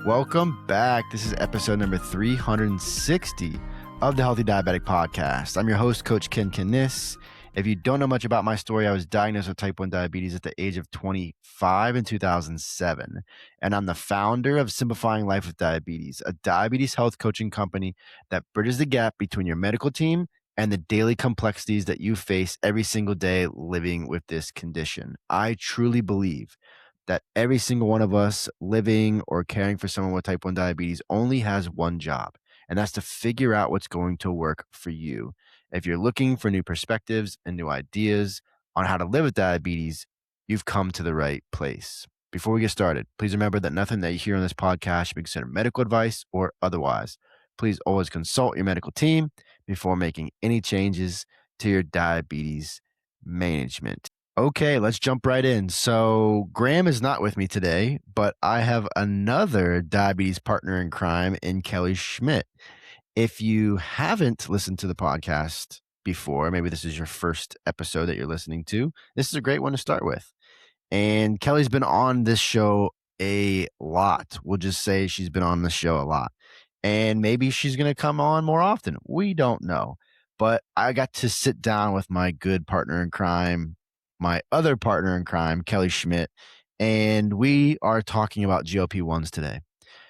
Welcome back. This is episode number 360 of the Healthy Diabetic Podcast. I'm your host, Coach Ken Kniss. If you don't know much about my story, I was diagnosed with type 1 diabetes at the age of 25 in 2007. And I'm the founder of Simplifying Life with Diabetes, a diabetes health coaching company that bridges the gap between your medical team and the daily complexities that you face every single day living with this condition. I truly believe that every single one of us living or caring for someone with type 1 diabetes only has one job, and that's to figure out what's going to work for you. If you're looking for new perspectives and new ideas on how to live with diabetes, you've come to the right place. Before we get started, please remember that nothing that you hear on this podcast should be considered medical advice or otherwise. Please always consult your medical team before making any changes to your diabetes management. Okay, let's jump right in. So Graham is not with me today, but I have another diabetes partner in crime in Kelly Schmidt. If you haven't listened to the podcast before, maybe this is your first episode that you're listening to, this is a great one to start with. And Kelly's been on this show a lot. We'll just say she's been on the show a lot. And maybe she's going to come on more often. We don't know. But I got to sit down with my good partner in crime, my other partner in crime, Kelly Schmidt, and we are talking about GLP-1s today.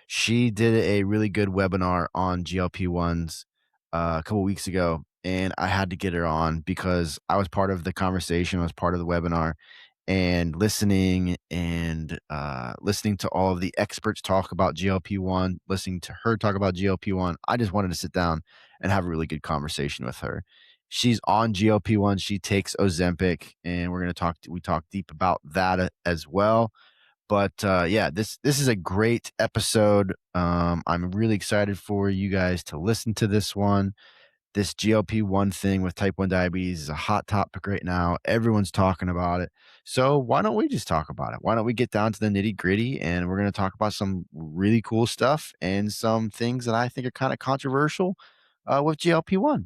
She did a really good webinar on GLP-1s a couple weeks ago, and I had to get her on because I was part of the conversation. I was part of the webinar, and listening to all of the experts talk about GLP-1, listening to her talk about GLP-1. I just wanted to sit down and have a really good conversation with her. She's on GLP-1. She takes Ozempic, and we talk deep about that as well. But this is a great episode. I'm really excited for you guys to listen to this one. This GLP-1 thing with type 1 diabetes is a hot topic right now. Everyone's talking about it. So why don't we just talk about it? Why don't we get down to the nitty gritty, and we're going to talk about some really cool stuff and some things that I think are kind of controversial with GLP-1.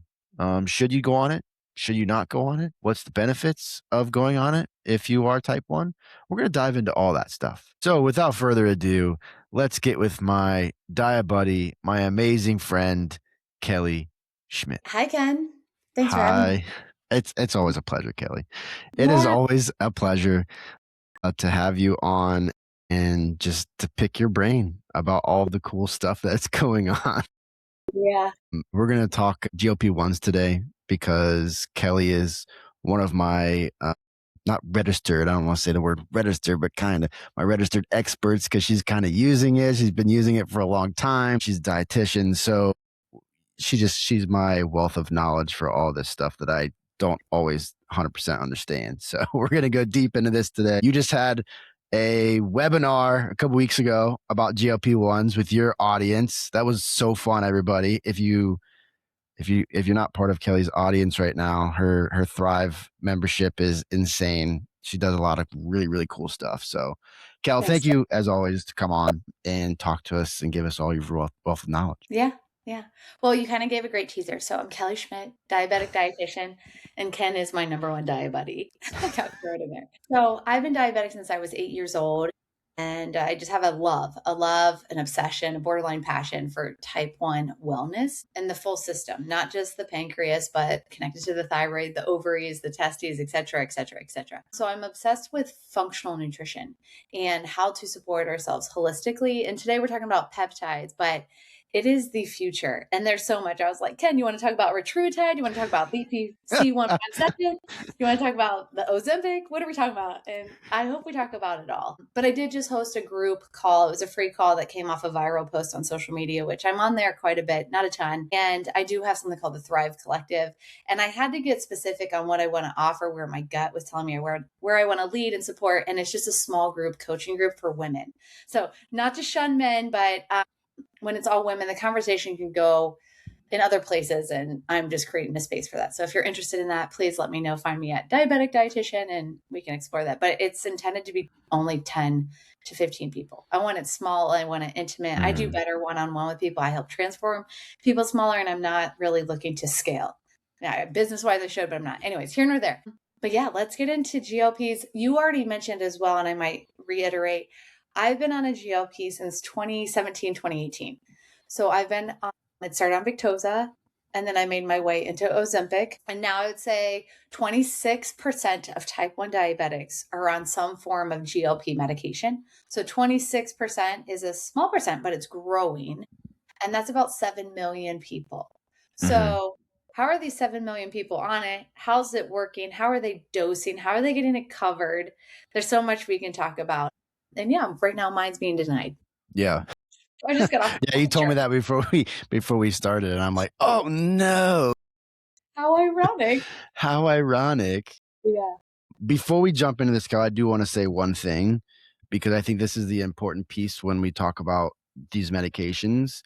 Should you go on it? Should you not go on it? What's the benefits of going on it if you are type 1? We're going to dive into all that stuff. So without further ado, let's get with my dia buddy, my amazing friend, Kelly Schmidt. Hi, Ken. Thanks for having me. It's always a pleasure, Kelly. It is always a pleasure to have you on and just to pick your brain about all the cool stuff that's going on. Yeah. We're going to talk GLP-1s today because Kelly is one of my, not registered, I don't want to say the word registered, but kind of my registered experts because she's kind of using it. She's been using it for a long time. She's a dietitian. So she's my wealth of knowledge for all this stuff that I don't always 100% understand. So we're going to go deep into this today. You just had a webinar a couple weeks ago about GLP-1s with your audience. That was so fun, everybody. If you're not part of Kelly's audience right now, her Thrive membership is insane. She does a lot of really, really cool stuff. So Kel, thank you as always to come on and talk to us and give us all your wealth of knowledge. Yeah. Well, you kind of gave a great teaser. So I'm Kelly Schmidt, diabetic dietitian, and Ken is my number one dia buddy. I got to throw it in there. So I've been diabetic since I was 8 years old. And I just have a love, an obsession, a borderline passion for type 1 wellness and the full system, not just the pancreas, but connected to the thyroid, the ovaries, the testes, et cetera, et cetera, et cetera. So I'm obsessed with functional nutrition and how to support ourselves holistically. And today we're talking about peptides, but it is the future. And there's so much. I was like, Ken, you want to talk about Tirzepatide? You want to talk about BPC 157? You want to talk about the Ozempic? What are we talking about? And I hope we talk about it all. But I did just host a group call. It was a free call that came off a viral post on social media, which I'm on there quite a bit, not a ton. And I do have something called the Thrive Collective. And I had to get specific on what I want to offer, where my gut was telling me where I want to lead and support. And it's just a small group coaching group for women. So not to shun men, but when it's all women, the conversation can go in other places, and I'm just creating a space for that. So if you're interested in that, please let me know. Find me at Diabetic Dietitian, and we can explore that. But it's intended to be only 10 to 15 people. I want it small. I want it intimate. I do better one-on-one with people. I help transform people smaller, and I'm not really looking to scale. Now, business-wise, I should, but I'm not. Anyways, here nor there. But yeah, let's get into GLPs. You already mentioned as well, and I might reiterate, I've been on a GLP since 2017, 2018. So I've been on, it started on Victoza, and then I made my way into Ozempic. And now I would say 26% of type 1 diabetics are on some form of GLP medication. So 26% is a small percent, but it's growing. And that's about 7 million people. Mm-hmm. So how are these 7 million people on it? How's it working? How are they dosing? How are they getting it covered? There's so much we can talk about. And yeah, right now mine's being denied. Yeah. I just got off the Yeah, phone you with told me Jared. that before we started, and I'm like, oh no, How ironic. how ironic. Yeah. Before we jump into this, Cal, I do want to say one thing because I think this is the important piece when we talk about these medications.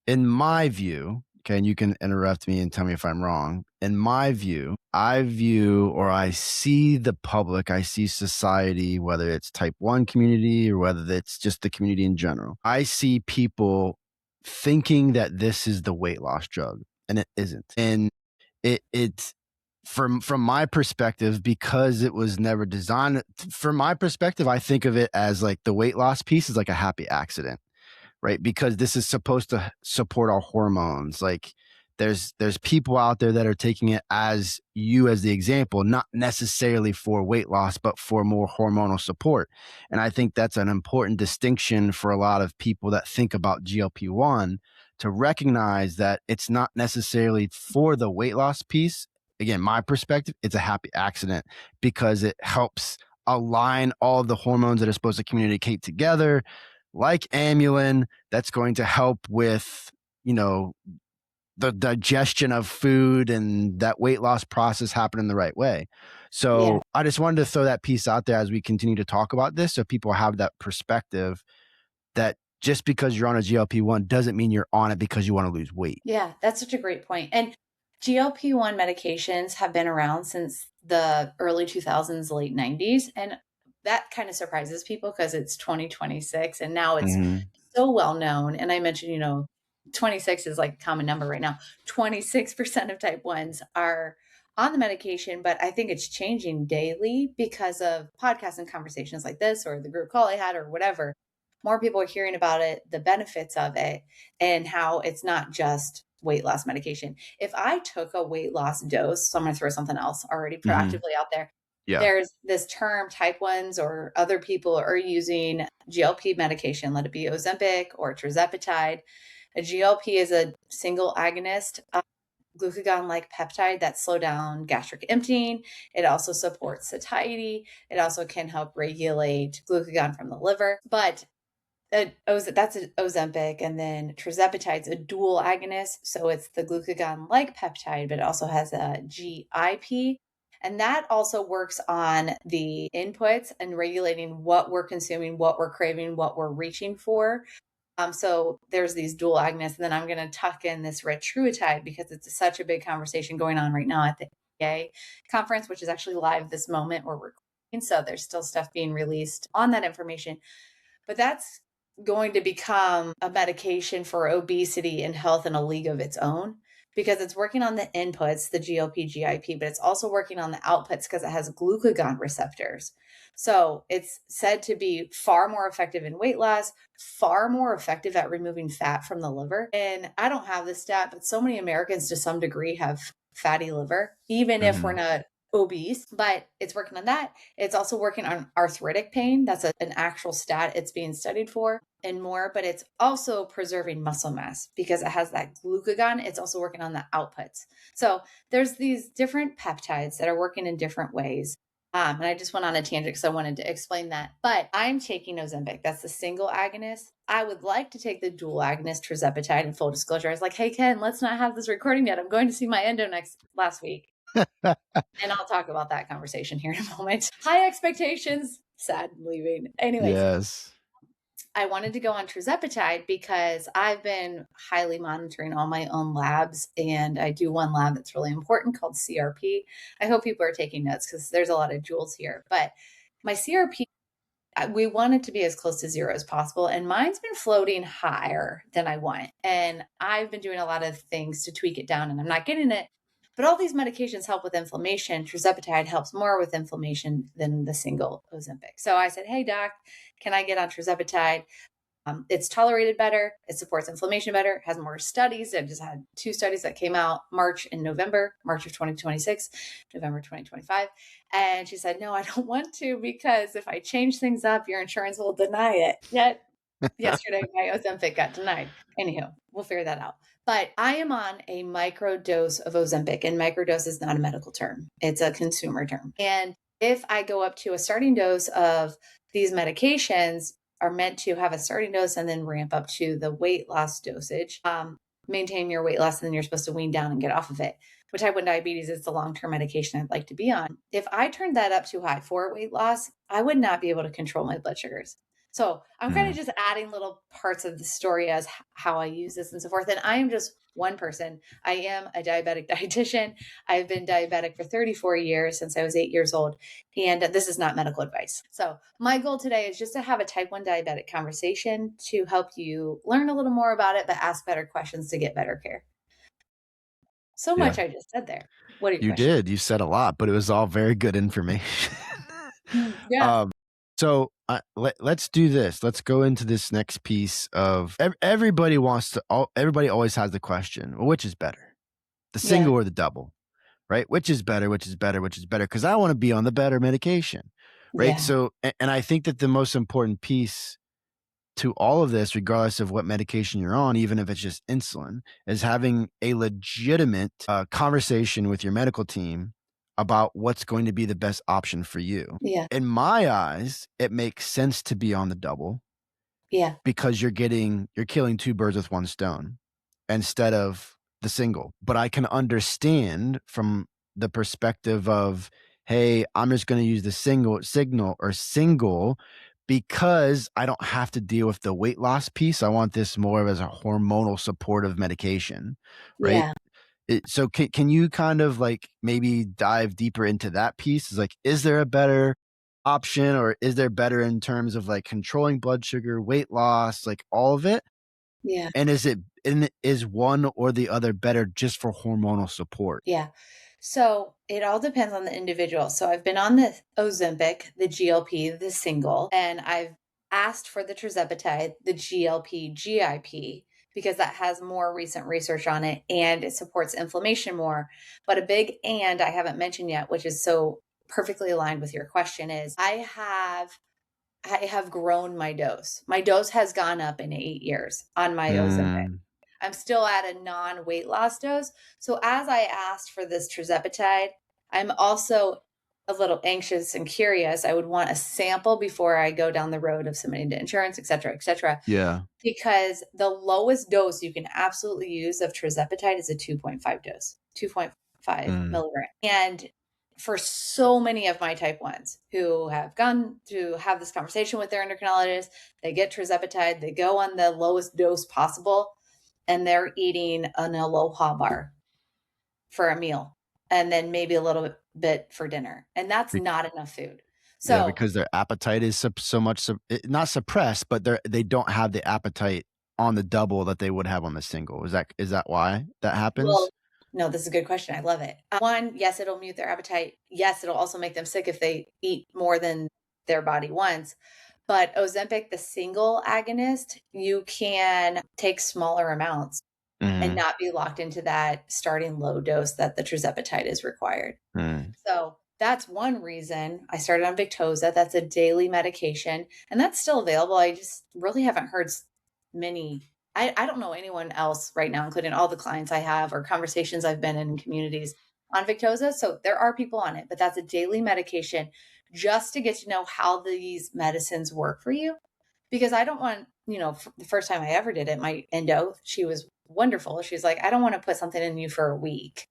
In my view, okay, and you can interrupt me and tell me if I'm wrong. In my view, I see the public, I see society, whether it's type 1 community or whether it's just the community in general. I see people thinking that this is the weight loss drug, and it isn't. And it's from my perspective, because it was never designed. From my perspective, I think of it as like the weight loss piece is like a happy accident, right? Because this is supposed to support our hormones. Like there's people out there that are taking it as you as the example, not necessarily for weight loss, but for more hormonal support. And I think that's an important distinction for a lot of people that think about GLP-1, to recognize that it's not necessarily for the weight loss piece. Again, my perspective, it's a happy accident because it helps align all of the hormones that are supposed to communicate together, like amylin, that's going to help with, the digestion of food and that weight loss process happening the right way. Yeah. So I just wanted to throw that piece out there as we continue to talk about this, so people have that perspective that just because you're on a GLP-1 doesn't mean you're on it because you want to lose weight. Yeah, that's such a great point. And GLP-1 medications have been around since the early 2000s, late 90s. And that kind of surprises people because it's 2026 and now it's Mm-hmm. so well known. And I mentioned, 26 is like a common number right now. 26% of type 1s are on the medication, but I think it's changing daily because of podcasts and conversations like this or the group call I had or whatever. More people are hearing about it, the benefits of it, and how it's not just weight loss medication. If I took a weight loss dose, so I'm going to throw something else already Mm-hmm. proactively out there. Yeah. There's this term type 1s or other people are using GLP medication, let it be Ozempic or Tirzepatide. A GLP is a single agonist glucagon-like peptide that slow down gastric emptying. It also supports satiety. It also can help regulate glucagon from the liver. But that's an Ozempic, and then tirzepatide's a dual agonist, so it's the glucagon-like peptide, but it also has a GIP, and that also works on the inputs and regulating what we're consuming, what we're craving, what we're reaching for. So there's these dual agonists, and then I'm going to tuck in this retatrutide because it's such a big conversation going on right now at the AA conference, which is actually live this moment we're recording. So there's still stuff being released on that information. But that's going to become a medication for obesity and health in a league of its own because it's working on the inputs, the GLP, GIP, but it's also working on the outputs because it has glucagon receptors. So it's said to be far more effective in weight loss, far more effective at removing fat from the liver. And I don't have this stat, but so many Americans to some degree have fatty liver, even if we're Mm-hmm. not obese, but it's working on that. It's also working on arthritic pain. That's an actual stat it's being studied for and more, but it's also preserving muscle mass because it has that glucagon. It's also working on the outputs. So there's these different peptides that are working in different ways. And I just went on a tangent because I wanted to explain that. But I'm taking Ozempic. That's the single agonist. I would like to take the dual agonist tirzepatide. In full disclosure, I was like, "Hey Ken, let's not have this recording yet. I'm going to see my endo last week." And I'll talk about that conversation here in a moment. High expectations, sad leaving. Anyways, Yes. I wanted to go on tirzepatide because I've been highly monitoring all my own labs, and I do one lab that's really important called CRP. I hope people are taking notes because there's a lot of jewels here. But my CRP, we want it to be as close to zero as possible, and mine's been floating higher than I want. And I've been doing a lot of things to tweak it down, and I'm not getting it. But all these medications help with inflammation. Tirzepatide helps more with inflammation than the single Ozempic. So I said, hey, doc, can I get on Tirzepatide? It's tolerated better. It supports inflammation better. It has more studies. I've just had 2 studies that came out March and November, March of 2026, November 2025. And she said, no, I don't want to, because if I change things up, your insurance will deny it. Yet yesterday, my Ozempic got denied. Anywho, we'll figure that out. But I am on a micro dose of Ozempic, and micro dose is not a medical term. It's a consumer term. And if I go up to a starting dose of these medications, are meant to have a starting dose and then ramp up to the weight loss dosage, maintain your weight loss, and then you're supposed to wean down and get off of it. With type 1 diabetes, it's the long-term medication I'd like to be on. If I turned that up too high for weight loss, I would not be able to control my blood sugars. So I'm kind of just adding little parts of the story as how I use this and so forth. And I am just one person. I am a diabetic dietitian. I've been diabetic for 34 years, since I was 8 years old. And this is not medical advice. So my goal today is just to have a type 1 diabetic conversation to help you learn a little more about it, but ask better questions to get better care. So much I just said there. What are your You questions? did. You said a lot, but it was all very good information. Yeah. So let's do this. Let's go into this next piece of everybody everybody always has the question, well, which is better, the single or the double, right? Which is better, which is better, which is better? Because I want to be on the better medication, right? Yeah. So, and I think that the most important piece to all of this, regardless of what medication you're on, even if it's just insulin, is having a legitimate conversation with your medical team about what's going to be the best option for you. Yeah. In my eyes, it makes sense to be on the double. Yeah. Because you're killing 2 birds with 1 stone instead of the single. But I can understand from the perspective of, hey, I'm just going to use the single because I don't have to deal with the weight loss piece. I want this more of as a hormonal supportive medication, right? Yeah. So can you kind of like maybe dive deeper into that piece? Is there a better option, or is there better in terms of like controlling blood sugar, weight loss, like all of it? Yeah. And is one or the other better just for hormonal support? Yeah. So it all depends on the individual. So I've been on the Ozempic, the GLP, the single, and I've asked for the Tirzepatide, the GLP, GIP, because that has more recent research on it and it supports inflammation more. But a big and I haven't mentioned yet, which is so perfectly aligned with your question, is I have grown my dose. My dose has gone up in 8 years on my Ozempic. I'm still at a non-weight loss dose. So as I asked for this Tirzepatide, I'm also a little anxious and curious. I would want a sample before I go down the road of submitting to insurance, et cetera, et cetera. Yeah. Because the lowest dose you can absolutely use of Tirzepatide is a 2.5 dose, 2.5 milligram. And for so many of my type 1s who have gone to have this conversation with their endocrinologist, they get Tirzepatide, they go on the lowest dose possible, and they're eating an Aloha bar for a meal and then maybe a little bit for dinner. And that's not enough food. So because their appetite is so much not suppressed, but they don't have the appetite on the double that they would have on the single. Is that why that happens? Well, no, this is a good question. I love it. One, yes, it'll mute their appetite. Yes, it'll also make them sick if they eat more than their body wants. But Ozempic, the single agonist, you can take smaller amounts and not be locked into that starting low dose that the Tirzepatide is required. So that's one reason I started on Victoza. That's a daily medication, and that's still available. I just really haven't heard many. I don't know anyone else right now, including all the clients I have or conversations I've been in communities on Victoza. So there are people on it, but that's a daily medication just to get to know how these medicines work for you. Because I don't want, the first time I ever did it, my endo, she was wonderful. She's like, I don't want to put something in you for a week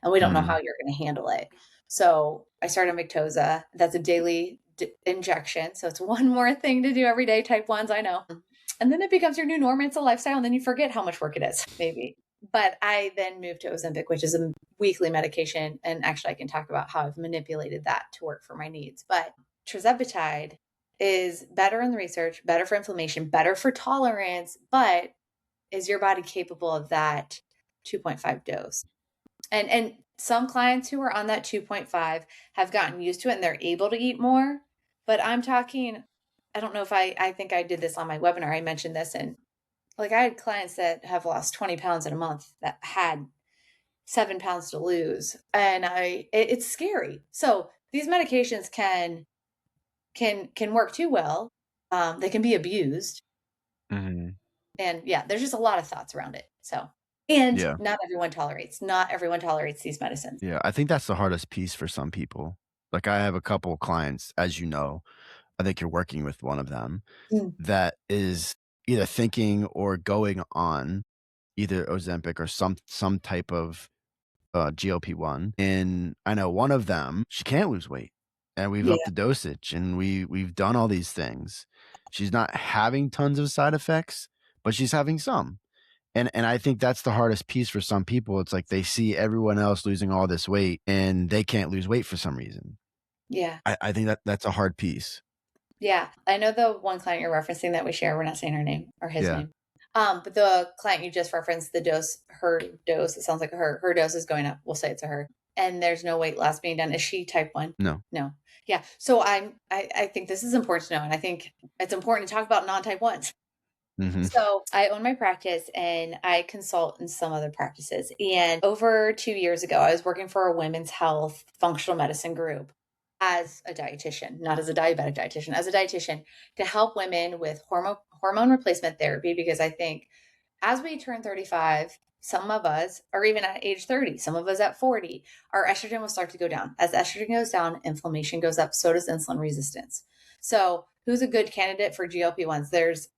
and we don't know how you're going to handle it. So I started on Victoza. That's a daily injection. So it's one more thing to do every day, type 1s, I know. And then it becomes your new norm. It's a lifestyle. And then you forget how much work it is, maybe. But I then moved to Ozempic, which is a weekly medication. And actually, I can talk about how I've manipulated that to work for my needs. But Tirzepatide is better in the research, better for inflammation, better for tolerance. But is your body capable of that 2.5 dose? And some clients who are on that 2.5 have gotten used to it and they're able to eat more. But I'm talking, I don't know if I think I did this on my webinar. I mentioned this, and like I had clients that have lost 20 pounds in a month that had 7 pounds to lose. And it's scary. So these medications can work too well. They can be abused. Mm-hmm. And yeah, there's just a lot of thoughts around it. So, and Yeah. not everyone tolerates these medicines. Yeah. I think that's the hardest piece for some people. Like I have a couple of clients, as you know, I think you're working with one of them Mm. that is either thinking or going on either Ozempic or some type of GLP-1. And I know one of them, she can't lose weight. And we've Yeah. upped the dosage and we've done all these things. She's not having tons of side effects, but she's having some. And I think that's the hardest piece for some people. It's like they see everyone else losing all this weight and they can't lose weight for some reason. Yeah. I think that's a hard piece. Yeah. I know the one client you're referencing that we share. We're not saying her name or his Yeah. name. But the client you just referenced, her dose, it sounds like her dose is going up. We'll say it's a her. And there's no weight loss being done. Is she type 1? No. No. Yeah. So I think this is important to know. And I think it's important to talk about non-type 1s. Mm-hmm. So I own my practice and I consult in some other practices. And over 2 years ago, I was working for a women's health functional medicine group as a dietitian, not as a diabetic dietitian, as a dietitian to help women with hormone replacement therapy. Because I think as we turn 35, some of us, or even at age 30, some of us at 40, our estrogen will start to go down. As estrogen goes down, inflammation goes up, so does insulin resistance. So who's a good candidate for GLP-1s? There's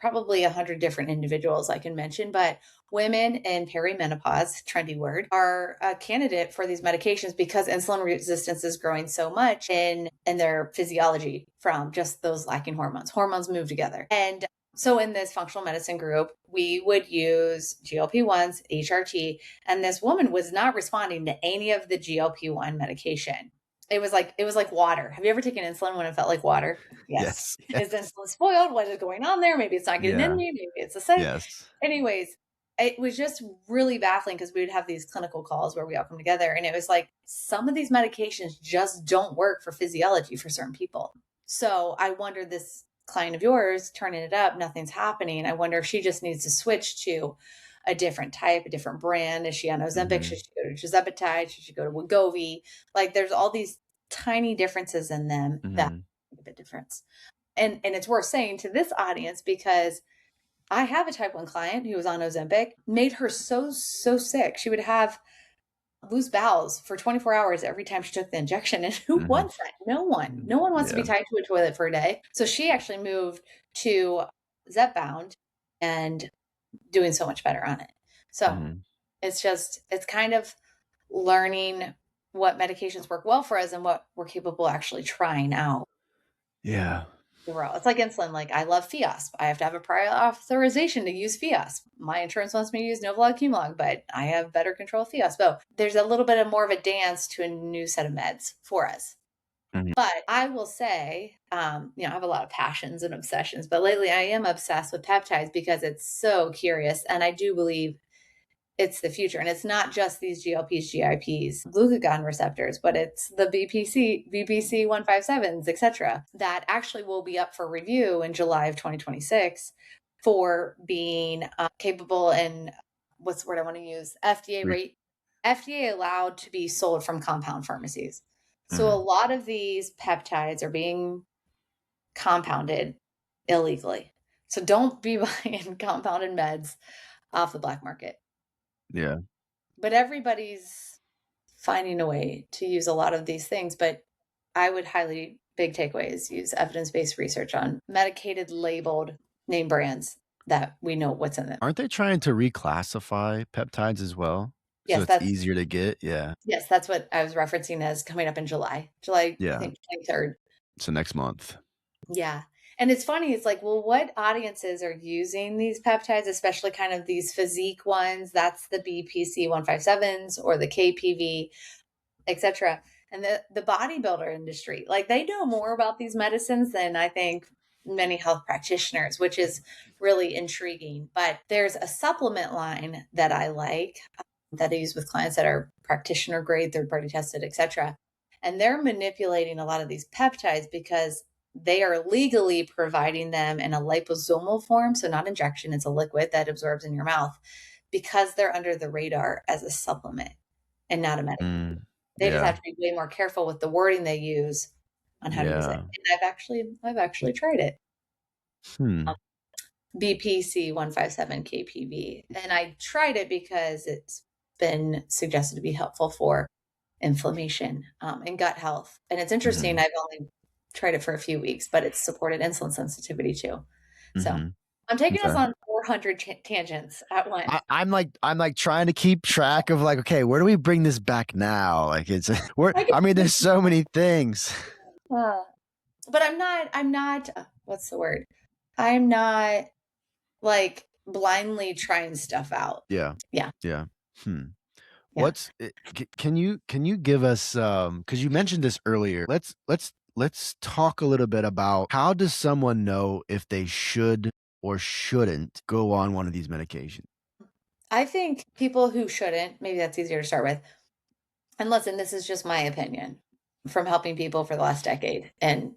probably 100 different individuals I can mention, but women in perimenopause, trendy word, are a candidate for these medications because insulin resistance is growing so much in their physiology from just those lacking hormones. Hormones move together. And so in this functional medicine group, we would use GLP-1s, HRT, and this woman was not responding to any of the GLP-1 medication. It was like water. Have you ever taken insulin when it felt like water? Yes. Yes. Is insulin spoiled? What is going on there? Maybe it's not getting in Yeah. me. Maybe it's a setting. Yes. Anyways, it was just really baffling because we would have these clinical calls where we all come together. And it was like some of these medications just don't work for physiology for certain people. So I wonder, this client of yours turning it up, nothing's happening. I wonder if she just needs to switch to a different type, a different brand. Is she on Ozempic? Mm-hmm. Should she go to Tirzepatide? Should she go to Wegovy? Like there's all these tiny differences in them that make a big difference. And it's worth saying to this audience because I have a type 1 client who was on Ozempic, made her so sick. She would have loose bowels for 24 hours every time she took the injection. And who wants that? No one. No one wants to be tied to a toilet for a day. So she actually moved to Zepbound and doing so much better on it. So it's kind of learning what medications work well for us and what we're capable of actually trying out. Yeah. It's like insulin. Like I love Fiasp. I have to have a prior authorization to use Fiasp. My insurance wants me to use Novolog, Humalog, but I have better control of Fiasp. So there's a little bit of more of a dance to a new set of meds for us. But I will say, I have a lot of passions and obsessions, but lately I am obsessed with peptides because it's so curious. And I do believe it's the future. And it's not just these GLPs, GIPs, glucagon receptors, but it's the BPC 157s, etc., that actually will be up for review in July of 2026 for being capable and what's the word I want to use? FDA allowed to be sold from compound pharmacies. So a lot of these peptides are being compounded illegally. So don't be buying compounded meds off the black market. Yeah. But everybody's finding a way to use a lot of these things. But I would highly, big takeaways, use evidence-based research on medicated labeled name brands that we know what's in them. Aren't they trying to reclassify peptides as well? Yes, So it's easier to get. Yeah. Yes, that's what I was referencing as coming up in July, I think 23rd. So next month. Yeah. And it's funny, it's like, well, what audiences are using these peptides, especially kind of these physique ones? That's the BPC 157s or the KPV, etc. And the bodybuilder industry, like they know more about these medicines than I think many health practitioners, which is really intriguing. But there's a supplement line that I like that I use with clients that are practitioner grade, third-party tested, etc. And they're manipulating a lot of these peptides because they are legally providing them in a liposomal form. So not injection, it's a liquid that absorbs in your mouth because they're under the radar as a supplement and not a medication. They just Yeah. have to be way more careful with the wording they use on how to use it. Yeah. And I've actually tried it. Hmm. BPC 157 KPV. And I tried it because it's been suggested to be helpful for inflammation and gut health. And it's interesting, Mhm. I've only tried it for a few weeks, but it's supported insulin sensitivity too. So Mhm. I'm taking us Okay. on 400 tangents at once. I'm like trying to keep track of like, okay, where do we bring this back now? Like it's I can I mean, there's so many things. uh, but I'm not, what's the word? I'm not like blindly trying stuff out. Yeah. Yeah. Yeah. Hmm. Yeah. Can you give us because you mentioned this earlier. Let's talk a little bit about how does someone know if they should or shouldn't go on one of these medications? I think people who shouldn't, maybe that's easier to start with. And listen, this is just my opinion from helping people for the last decade and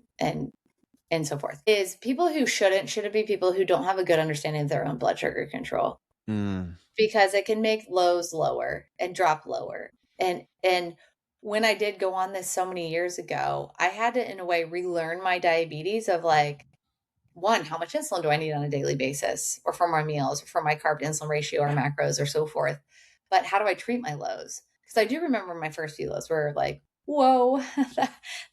so forth. Is people who shouldn't be people who don't have a good understanding of their own blood sugar control Mm, because it can make lows lower and drop lower. And when I did go on this so many years ago, I had to in a way relearn my diabetes of like one, how much insulin do I need on a daily basis or for my meals or for my carb to insulin ratio or macros or so forth. But how do I treat my lows? Because I do remember my first few lows were like, whoa,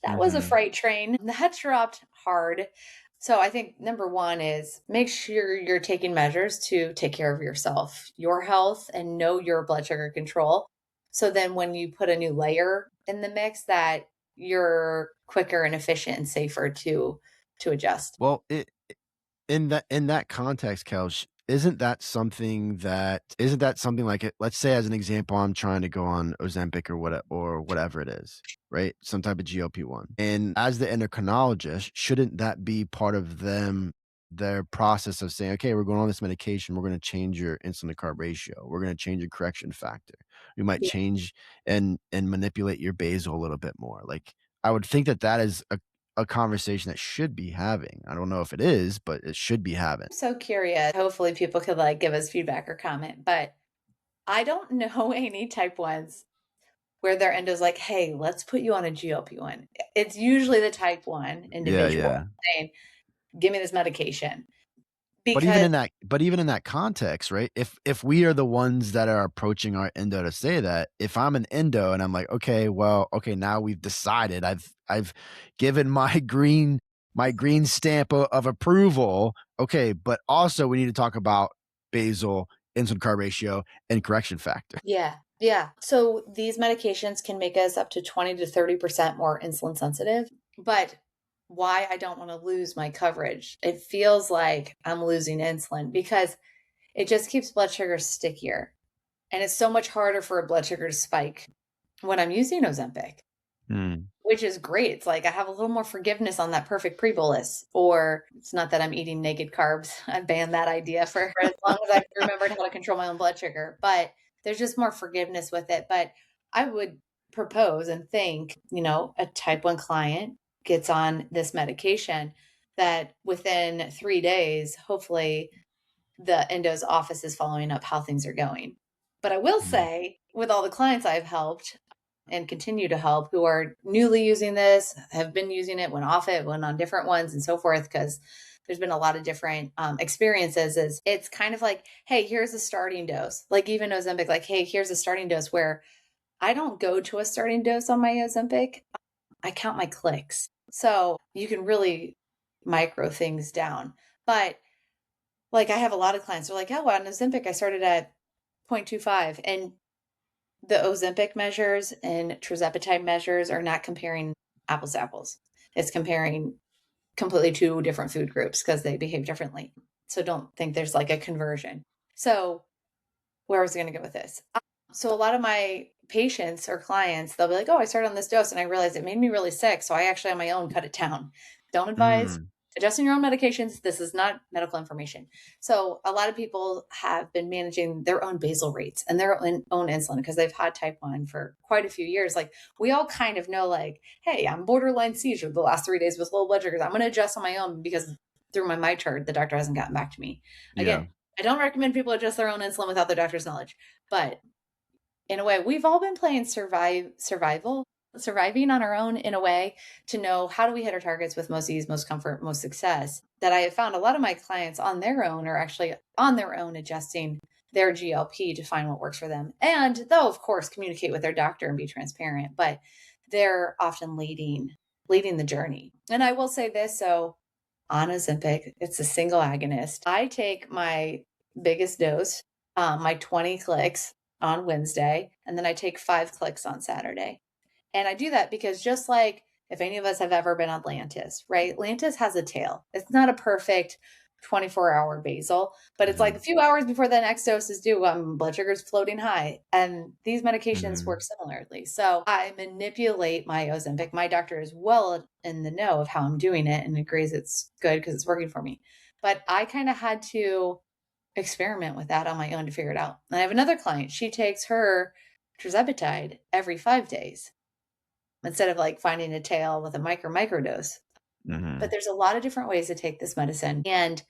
that was a mhm. freight train. That dropped hard. So I think number one is make sure you're taking measures to take care of yourself, your health, and know your blood sugar control. So then when you put a new layer in the mix, that you're quicker and efficient and safer to adjust. Well, in that context, Kelch, isn't that something like it? Let's say as an example, I'm trying to go on Ozempic or whatever it is, right? Some type of GLP-1. And as the endocrinologist, shouldn't that be part of their process of saying, okay, we're going on this medication, we're going to change your insulin to carb ratio, we're going to change your correction factor. We might change and manipulate your basal a little bit more. Like I would think that is a conversation that should be having. I don't know if it is, but it should be having. So curious. Hopefully people could like give us feedback or comment, but I don't know any type ones where their endo's like, hey, let's put you on a GLP-1. It's usually the type one Yeah, individual yeah. saying, give me this medication. But even Because in that context, right? If we are the ones that are approaching our endo to say that, if I'm an endo and I'm like, okay, well, okay, now we've decided, I've given my green stamp of approval. Okay, but also we need to talk about basal, insulin carb ratio, and correction factor. yeah, yeah. So these medications can make us up to 20 to 30% more insulin sensitive. But why I don't want to lose my coverage, it feels like I'm losing insulin because it just keeps blood sugar stickier. And it's so much harder for a blood sugar to spike when I'm using Ozempic, Mm, which is great. It's like I have a little more forgiveness on that perfect pre-bolus. Or it's not that I'm eating naked carbs. I banned that idea for as long as I've remembered how to control my own blood sugar. But there's just more forgiveness with it. But I would propose and think, a type 1 client gets on this medication that within 3 days, hopefully the endo's office is following up how things are going. But I will mm, say, with all the clients I've helped and continue to help who are newly using this, have been using it, went off it, went on different ones, and so forth, because there's been a lot of different experiences. Is it's kind of like, hey, here's a starting dose. Like even Ozempic, like, hey, here's a starting dose where I don't go to a starting dose on my Ozempic. I count my clicks. So you can really micro things down. But like I have a lot of clients who are like, oh, on Ozempic, I started at 0.25. And the Ozempic measures and Tirzepatide measures are not comparing apples to apples. It's comparing completely two different food groups because they behave differently. So don't think there's like a conversion. So where was I going to go with this? So a lot of my patients or clients, they'll be like, oh, I started on this dose and I realized it made me really sick. So I actually on my own cut it down. Don't advise. mm. adjusting your own medications. This is not medical information. So a lot of people have been managing their own basal rates and their own insulin because they've had type 1 for quite a few years. Like we all kind of know, like, hey, I'm borderline seizure the last 3 days with low blood sugars. I'm going to adjust on my own because through my chart, the doctor hasn't gotten back to me. Yeah. Again, I don't recommend people adjust their own insulin without the doctor's knowledge, but in a way, we've all been playing surviving on our own in a way to know how do we hit our targets with most ease, most comfort, most success. That I have found a lot of my clients on their own are actually on their own adjusting their GLP to find what works for them. And they'll, of course, communicate with their doctor and be transparent, but they're often leading the journey. And I will say this, so on Ozempic, it's a single agonist. I take my biggest dose, my 20 clicks on Wednesday, and then I take 5 clicks on Saturday. And I do that because just like if any of us have ever been on Lantus, right? Lantus has a tail. It's not a perfect 24-hour basal, but it's like a few hours before the next dose is due, blood sugar's floating high. And these medications work similarly. So I manipulate my Ozempic. My doctor is well in the know of how I'm doing it and agrees it's good because it's working for me. But I kind of had to experiment with that on my own to figure it out. And I have another client. She takes her Tirzepatide every 5 days instead of like finding a tail with a microdose. But there's a lot of different ways to take this medicine, and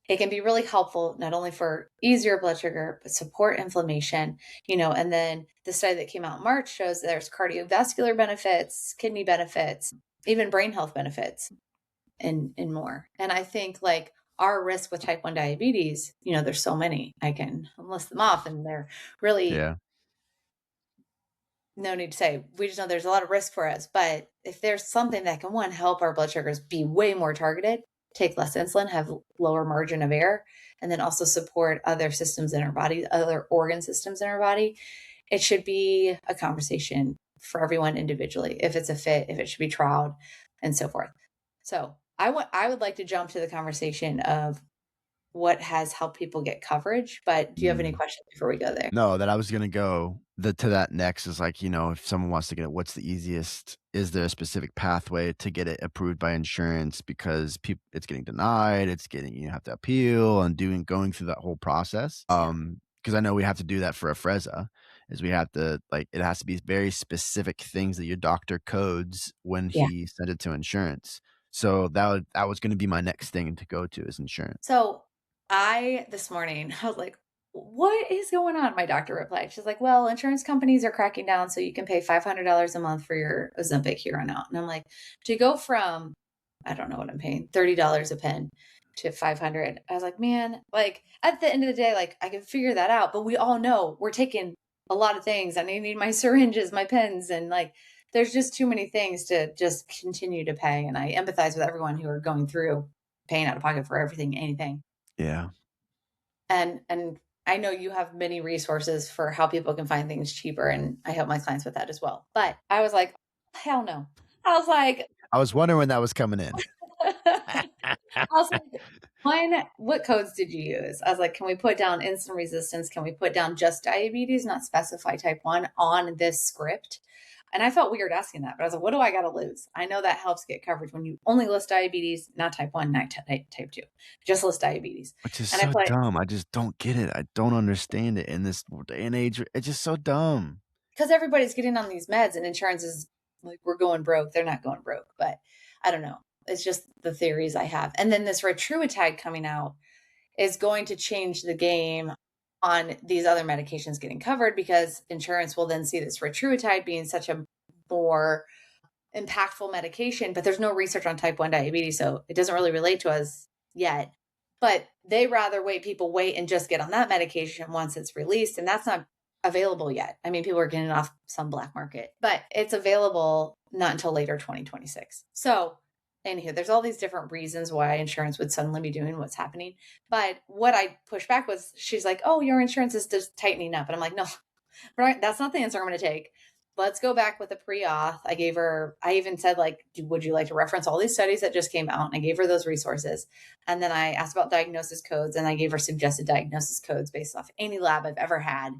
it can be really helpful not only for easier blood sugar, but support inflammation, and then the study that came out in March shows there's cardiovascular benefits, kidney benefits, even brain health benefits, and more. And I think like our risk with type 1 diabetes, there's so many. I can list them off, and they're really Yeah. no need to say. We just know there's a lot of risk for us. But if there's something that can, one, help our blood sugars be way more targeted, take less insulin, have lower margin of error, and then also support other systems in our body, other organ systems in our body, it should be a conversation for everyone individually. If it's a fit, if it should be trialed, and so forth. So I would like to jump to the conversation of what has helped people get coverage. But do you have any questions before we go there? No, that I was gonna go to that next is like, if someone wants to get it, what's the easiest? Is there a specific pathway to get it approved by insurance? Because it's getting denied, you have to appeal and going through that whole process. Because I know we have to do that for Afrezza, is we have to it has to be very specific things that your doctor codes when Yeah. he sent it to insurance. So that was gonna be my next thing to go to is insurance. So this morning, I was like, what is going on? My doctor replied. She's like, well, insurance companies are cracking down so you can pay $500 a month for your Ozempic here on out. And I'm like, to go from, I don't know what I'm paying, $30 a pen to 500. I was like, man, like at the end of the day, like I can figure that out. But we all know we're taking a lot of things and I need my syringes, my pens, and like, there's just too many things to just continue to pay. And I empathize with everyone who are going through paying out of pocket for everything, anything. Yeah. And I know you have many resources for how people can find things cheaper, and I help my clients with that as well. But I was like, hell no. I was like, I was wondering when that was coming in. I was like, one, what codes did you use? I was like, can we put down insulin resistance? Can we put down just diabetes, not specify type 1 on this script? And I felt weird asking that, but I was like, what do I got to lose? I know that helps get coverage when you only list diabetes, not type 1, not type 2, just list diabetes. Which is And I so put, dumb. I just don't get it. I don't understand it in this day and age. It's just so dumb. because everybody's getting on these meds and insurance is like, we're going broke. They're not going broke, but I don't know. It's just the theories I have. And then this Retruitide coming out is going to change the game on these other medications getting covered because insurance will then see this Retruitide being such a more impactful medication, but there's no research on type 1 diabetes, so it doesn't really relate to us yet. But they rather people wait and just get on that medication once it's released, and that's not available yet. I mean, people are getting it off some black market, but it's available not until later 2026. So anywho, there's all these different reasons why insurance would suddenly be doing what's happening. But what I pushed back was, she's like, oh, your insurance is just tightening up. And I'm like, no, right, that's not the answer I'm going to take. Let's go back with a pre-auth. I even said, like, would you like to reference all these studies that just came out? And I gave her those resources. And then I asked about diagnosis codes, and I gave her suggested diagnosis codes based off any lab I've ever had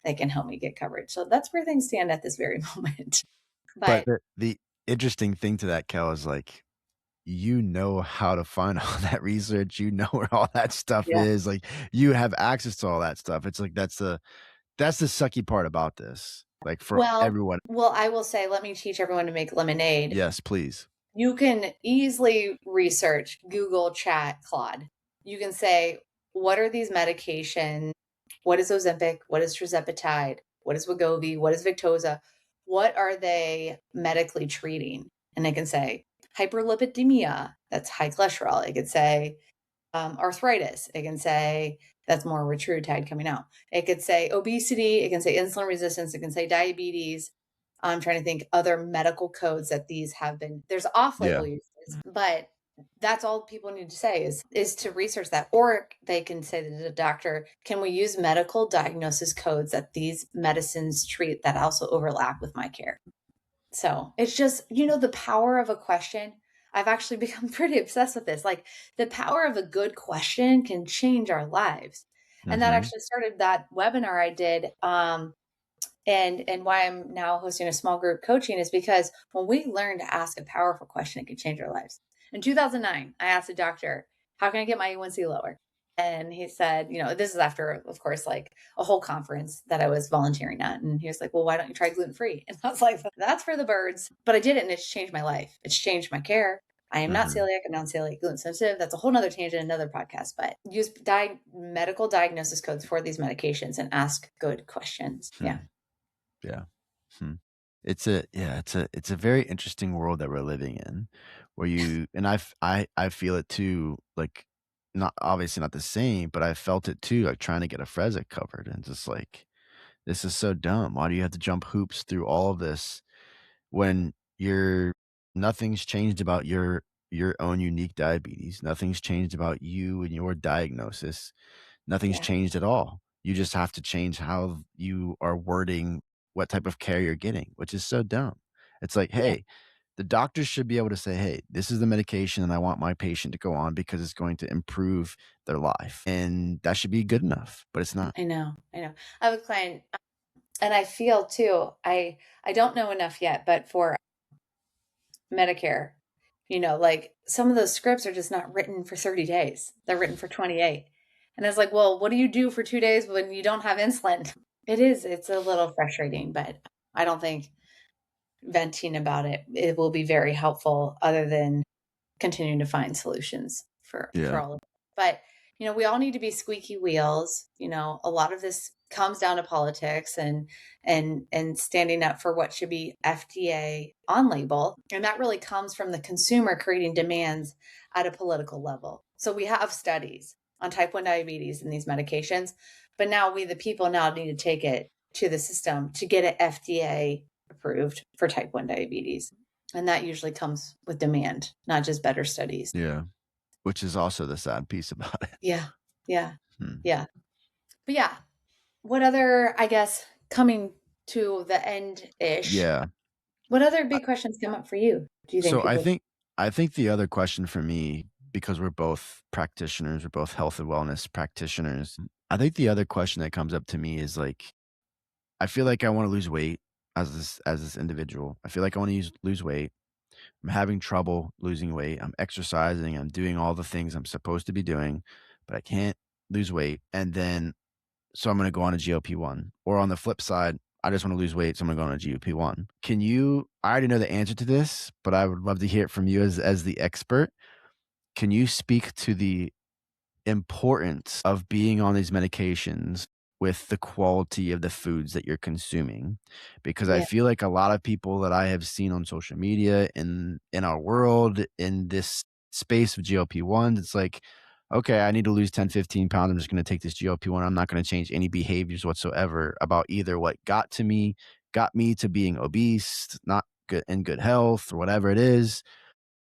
that can help me get coverage. So that's where things stand at this very moment. But But the interesting thing to that, Kel, is like you know how to find all that research, you know where all that stuff Yeah. is, like, you have access to all that stuff. It's like that's the sucky part about this, like, for Well everyone. well, I will say, let me teach everyone to make lemonade. Yes, please. You can easily research, Google, chat, Claude. You can say, "What are these medications? What is Ozempic? What is Tirzepatide? What is Wegovy? What is Victoza? What are they medically treating?" And they can say, "Hyperlipidemia, that's high cholesterol." It could say, arthritis. It can say that's more reticulotide coming out. It could say obesity. It can say insulin resistance. It can say diabetes. I'm trying to think other medical codes that these have been. There's off-label Yeah. uses, but that's all people need to say is to research that, or they can say to the doctor, "Can we use medical diagnosis codes that these medicines treat that also overlap with my care?" So it's just, the power of a question. I've actually become pretty obsessed with this. Like, the power of a good question can change our lives. And that Mhm. actually started that webinar I did. And why I'm now hosting a small group coaching is because when we learn to ask a powerful question, it can change our lives. In 2009, I asked a doctor, "How can I get my A1C lower?" And he said, this is after, of course, like a whole conference that I was volunteering at. And he was like, "Well, why don't you try gluten free?" And I was like, "That's for the birds." But I did it, and it's changed my life. It's changed my care. I am not Mhm. celiac. I'm non-celiac, gluten sensitive. That's a whole nother tangent, another podcast. But use medical diagnosis codes for these medications and ask good questions. Hmm. Yeah. Yeah. Hmm. It's a very interesting world that we're living in, where you and I feel it too, like, not obviously not the same, but I felt it too, like trying to get a Afrezza covered and just like, this is so dumb. Why do you have to jump hoops through all of this when you're nothing's changed about your own unique diabetes. Nothing's changed about you and your diagnosis. Nothing's Yeah. changed at all. You just have to change how you are wording what type of care you're getting, which is so dumb. It's like, Yeah. hey, the doctor should be able to say, hey, this is the medication and I want my patient to go on because it's going to improve their life. And that should be good enough, but it's not. I know. I know. I have a client, and I feel too, I don't know enough yet, but for Medicare, like some of those scripts are just not written for 30 days. They're written for 28. And it's like, well, what do you do for 2 days when you don't have insulin? It's a little frustrating, but I don't think venting about it will be very helpful other than continuing to find solutions for Yeah. all of it. But, we all need to be squeaky wheels. A lot of this comes down to politics and standing up for what should be FDA on label. And that really comes from the consumer creating demands at a political level. So we have studies on type 1 diabetes and these medications, but now we, the people, now need to take it to the system to get it FDA approved for type 1 diabetes. And that usually comes with demand, not just better studies. Yeah. Which is also the sad piece about it. Yeah. Yeah. Hmm. Yeah. But yeah, what other, I guess, coming to the end-ish, Yeah. what other big questions come up for you? Do you think So I people think I think the other question for me, because we're both practitioners, we're both health and wellness practitioners. I think the other question that comes up to me is like, I feel like I want to lose weight as this individual. I feel like I want to lose weight. I'm having trouble losing weight. I'm exercising. I'm doing all the things I'm supposed to be doing, but I can't lose weight. And then so I'm going to go on a GLP-1. Or on the flip side, I just want to lose weight, so I'm going to go on a GLP-1. Can you? I already know the answer to this, but I would love to hear it from you as the expert. Can you speak to the importance of being on these medications with the quality of the foods that you're consuming? Because I Yeah. feel like a lot of people that I have seen on social media in our world, in this space of GLP-1s, it's like, okay, I need to lose 10, 15 pounds. I'm just going to take this GLP-1. I'm not going to change any behaviors whatsoever about either what got me to being obese, not good in good health, or whatever it is,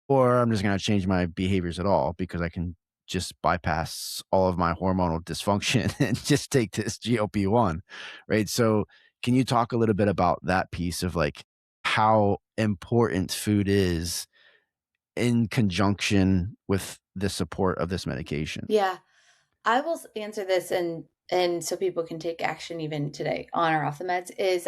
or I'm just gonna change my behaviors at all because I can just bypass all of my hormonal dysfunction and just take this GLP-1, right? So, can you talk a little bit about that piece of, like, how important food is in conjunction with the support of this medication? Yeah. I will answer this, and so people can take action even today on or off the meds, is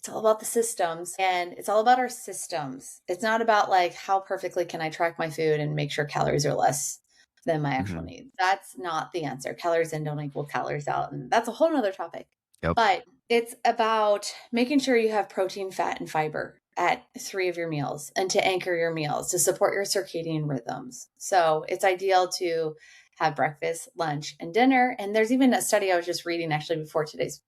It's all about the systems, and it's all about our systems. It's not about like how perfectly can I track my food and make sure calories are less than my actual Mhm. needs. That's not the answer. Calories in don't equal calories out. And that's a whole nother topic. Yep. But it's about making sure you have protein, fat, and fiber at 3 of your meals and to anchor your meals to support your circadian rhythms. So it's ideal to have breakfast, lunch, and dinner. And there's even a study I was just reading actually before today's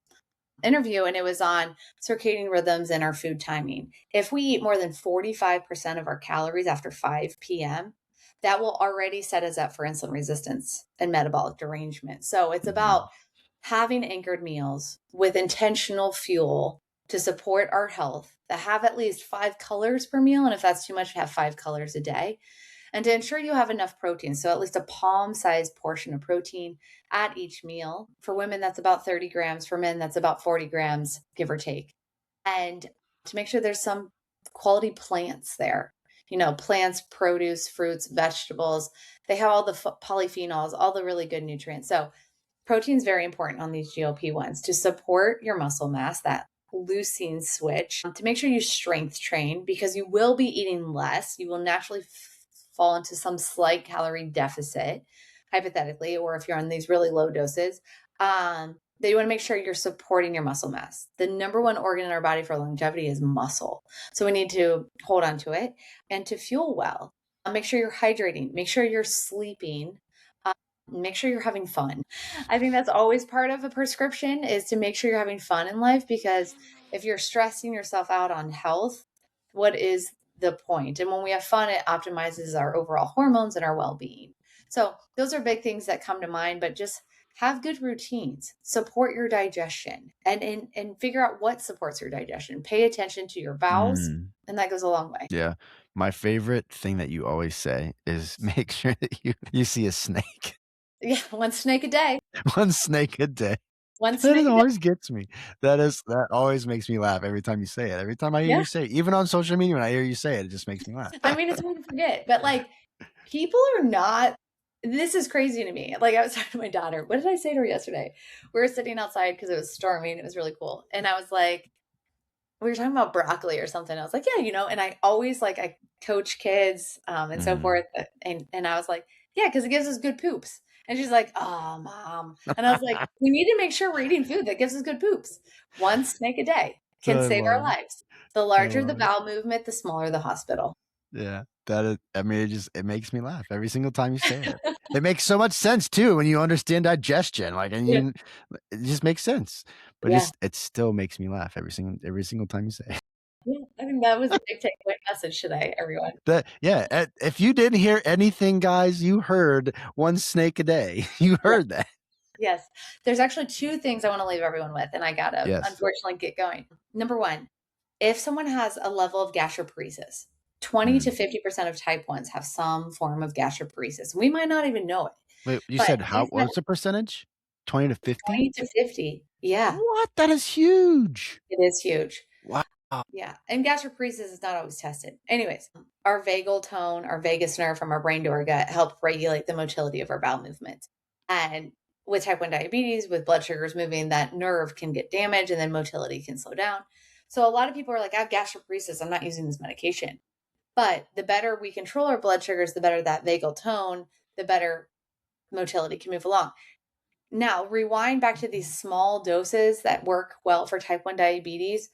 interview, and it was on circadian rhythms and our food timing. If we eat more than 45% of our calories after 5 p.m., that will already set us up for insulin resistance and metabolic derangement. So it's Mhm. about having anchored meals with intentional fuel to support our health that have at least 5 colors per meal. And if that's too much, have 5 colors a day, and to ensure you have enough protein. So at least a palm-sized portion of protein at each meal. For women, that's about 30 grams. For men, that's about 40 grams, give or take. And to make sure there's some quality plants there. Plants, produce, fruits, vegetables, they have all the polyphenols, all the really good nutrients. So protein is very important on these GLP-1s to support your muscle mass, that leucine switch, to make sure you strength train because you will be eating less. You will naturally fall into some slight calorie deficit, hypothetically, or if you're on these really low doses. That you want to make sure you're supporting your muscle mass. The number one organ in our body for longevity is muscle. So we need to hold on to it and to fuel well. Make sure you're hydrating, make sure you're sleeping, make sure you're having fun. I think that's always part of a prescription is to make sure you're having fun in life, because if you're stressing yourself out on health, what is the point? And when we have fun, it optimizes our overall hormones and our well-being. So those are big things that come to mind, but just have good routines, support your digestion, and figure out what supports your digestion. Pay attention to your bowels, Mm. and that goes a long way. Yeah. My favorite thing that you always say is make sure that you see a snake. Yeah, one snake a day. One snake a day. One That snake is a day. always gets me. That always makes me laugh every time you say it. Every time I hear Yeah. you say it, even on social media when I hear you say it, it just makes me laugh. I mean, it's easy to forget, but like people are not, this is crazy to me. Like I was talking to my daughter. What did I say to her yesterday? We were sitting outside because it was storming. It was really cool. And I was like, we were talking about broccoli or something. I was like, yeah, and I always like I coach kids and so Mhm. forth. And I was like, yeah, because it gives us good poops. And she's like, oh, mom. And I was like, we need to make sure we're eating food that gives us good poops. One snake a day can I save our love it. lives. The I larger the love it. bowel movement, the smaller the hospital. Yeah. That is, I mean, it makes me laugh every single time you say it. It makes so much sense too when you understand digestion, like, and Yeah. it just makes sense. But Yeah. it still makes me laugh every single time you say it. Yeah, I think that was a big takeaway message today, everyone. That yeah, if you didn't hear anything, guys, you heard one snake a day. You Yeah. heard that. Yes. There's actually 2 things I wanna leave everyone with, and I gotta Yes. unfortunately get going. Number 1, if someone has a level of gastroparesis, 20 to Mm. 50% of type 1s have some form of gastroparesis. We might not even know it, Wait, you but said how these what was the percentage? 20 to 50? 20 to 50. Yeah, What? That is huge. it is huge. Wow. Yeah, and gastroparesis is not always tested. Anyways, our vagal tone, our vagus nerve from our brain to our gut help regulate the motility of our bowel movements. And with type 1 diabetes, with blood sugars moving, that nerve can get damaged and then motility can slow down. So a lot of people are like, I have gastroparesis, I'm not using this medication. But the better we control our blood sugars, the better that vagal tone, the better motility can move along. Now, rewind back to these small doses that work well for type 1 diabetes.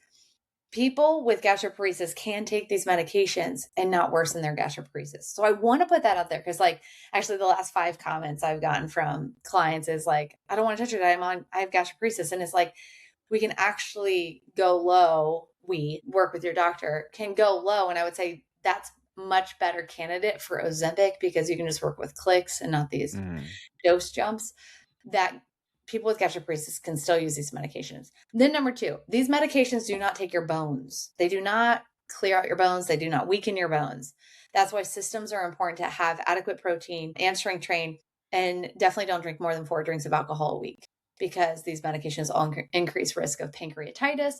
People with gastroparesis can take these medications and not worsen their gastroparesis. So I want to put that out there because, like, actually, the last 5 comments I've gotten from clients is like, I don't want to touch it. I have gastroparesis. And it's like, we can actually go low. We work with your doctor, can go low. And I would say that's much better candidate for Ozempic because you can just work with clicks and not these Mm. dose jumps. That people with gastroparesis can still use these medications. Then number 2, these medications do not take your bones. They do not clear out your bones. They do not weaken your bones. That's why systems are important to have adequate protein and strength train, and definitely don't drink more than 4 drinks of alcohol a week because these medications all increase risk of pancreatitis,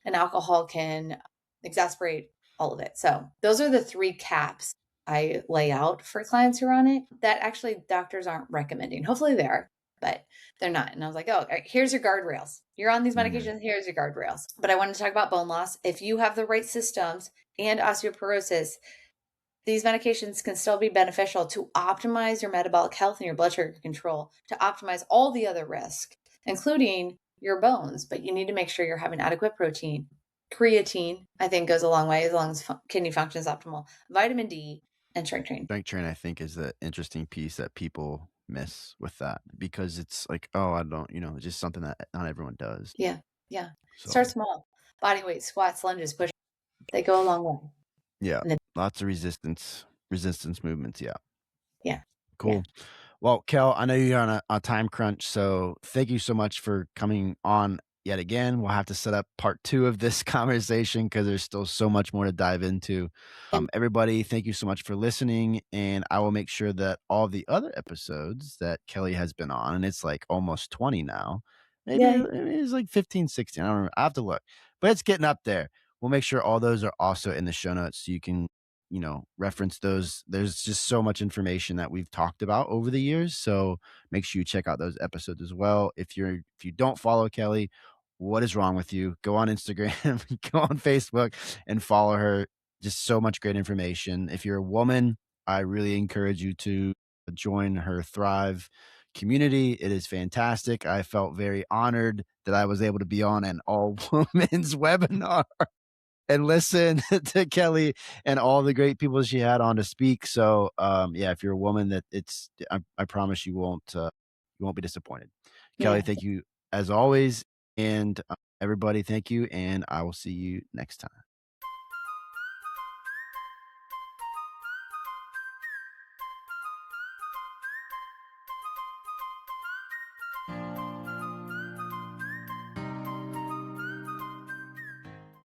and alcohol can exacerbate all of it. So those are the 3 caps I lay out for clients who are on it that actually doctors aren't recommending. Hopefully they are, but they're not. And I was like, oh, all right, here's your guardrails. You're on these Mhm. medications. Here's your guardrails. But I wanted to talk about bone loss. If you have the right systems and osteoporosis, these medications can still be beneficial to optimize your metabolic health and your blood sugar control, to optimize all the other risks, including your bones. But you need to make sure you're having adequate protein. Creatine, I think, goes a long way as long as kidney function is optimal. Vitamin D and strength training. Strength train, I think, is the interesting piece that people miss with that because it's like, oh, I don't, it's just something that not everyone does. Yeah, yeah. Start So, small. Body weight, squats, lunges, push. They go a long way. yeah, And lots of resistance movements. Yeah. yeah, yeah, Cool. Well, Kel, I know you're on a time crunch, so thank you so much for coming on yet again. We'll have to set up part two of this conversation because there's still so much more to dive into. yeah, Everybody, thank you so much for listening, and I will make sure that all the other episodes that Kelly has been on, and it's like almost 20 now, yeah, maybe it's like 15, 16. I don't remember. I have to look, but it's getting up there. We'll make sure all those are also in the show notes so you can reference those. There's just so much information that we've talked about over the years. So make sure you check out those episodes as well. If you don't follow Kelly, what is wrong with you? Go on Instagram, go on Facebook and follow her. Just so much great information. If you're a woman, I really encourage you to join her Thrive community. It is fantastic. I felt very honored that I was able to be on an all women's webinar and listen to Kelly and all the great people she had on to speak. So, yeah, if you're a woman, I promise you won't be disappointed. Kelly, yeah. thank you as always, and everybody, thank you, and I will see you next time.